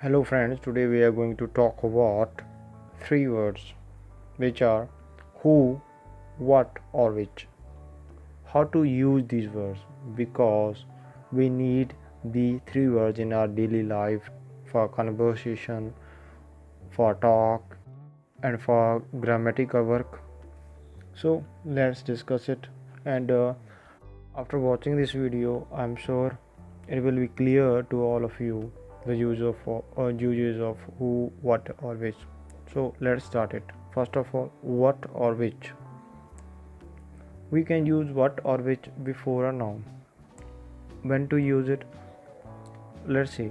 Hello friends, today we are going to talk about three words which are who, what or which. How to use these words, because we need the three words in our daily life for conversation, for talk and for grammatical work. So let's discuss it, and after watching this video I'm sure it will be clear to all of you the uses of who, what or which. So let's start it. First of all, what or which. We can use what or which before a noun. When to use it? Let's see.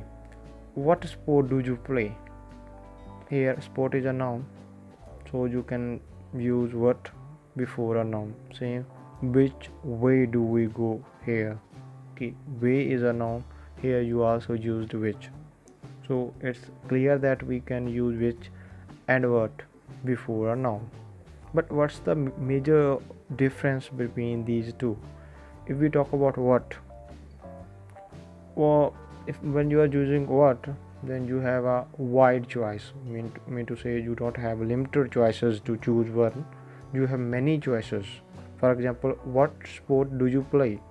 What sport do you play? Here sport is a noun, so you can use what before a noun. Same. Which way do we go? Here, okay, way is a noun. Here you also used which. So it's clear that we can use which and what before a noun. But what's the major difference between these two? If we talk about what, or if when you are using what, then you have a wide choice. Mean to say, you don't have limited choices to choose one. You have many choices. For example, what sport do you play?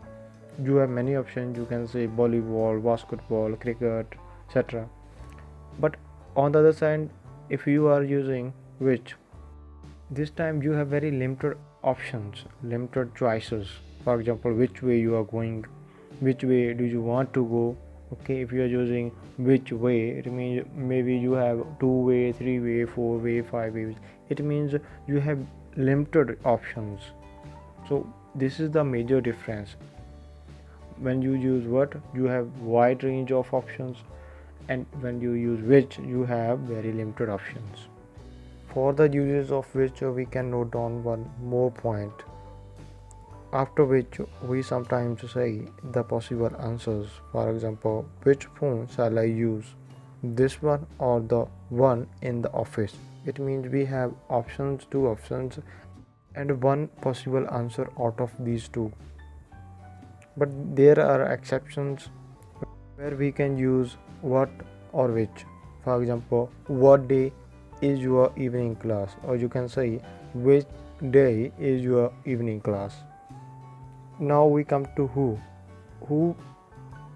You have many options. You can say volleyball, basketball, cricket, etc. But on the other side, if you are using which, this time you have very limited options, limited choices. For example, which way you are going, which way do you want to go. Okay, if you are using which way, it means maybe you have 2-way, 3-way, 4-way, 5-way. It means you have limited options. So this is the major difference. When you use what, you have wide range of options, and when you use which, you have very limited options. For the uses of which, we can note down one more point, after which we sometimes say the possible answers. For example, which phone shall I use, this one or the one in the office? It means we have options, two options, and one possible answer out of these two. But there are exceptions where we can use what or which. For example, what day is your evening class, or you can say which day is your evening class. Now we come to who. Who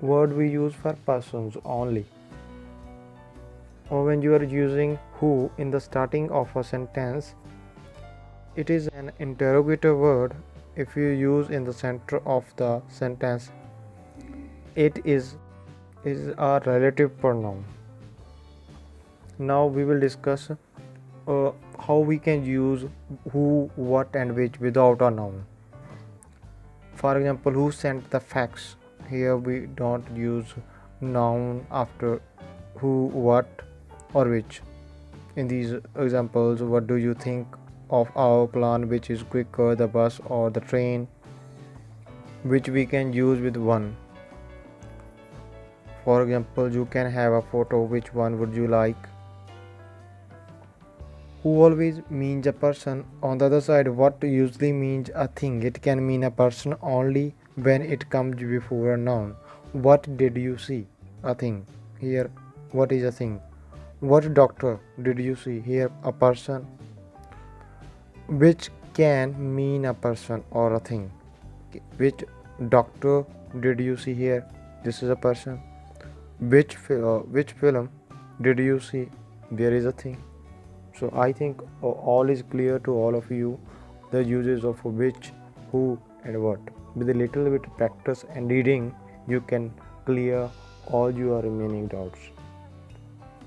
word we use for persons only, or when you are using who in the starting of a sentence, it is an interrogative word. If you use in the center of the sentence, it is a relative pronoun. Now we will discuss how we can use who, what and which without a noun. For example, who sent the fax? Here we don't use noun after who, what or which. In these examples, what do you think of our plan, which is quicker, the bus or the train? Which we can use with one. For example, you can have a photo, which one would you like? Who always means a person. On the other side, what usually means a thing. It can mean a person only when it comes before a noun. What did you see? A thing. Here, what is a thing? What doctor did you see? Here, a person. Which can mean a person or a thing. Which doctor did you see? Here, this is a person. Which film did you see? There is a thing. So I think all is clear to all of you, the uses of which, who and what. With a little bit practice and reading, you can clear all your remaining doubts.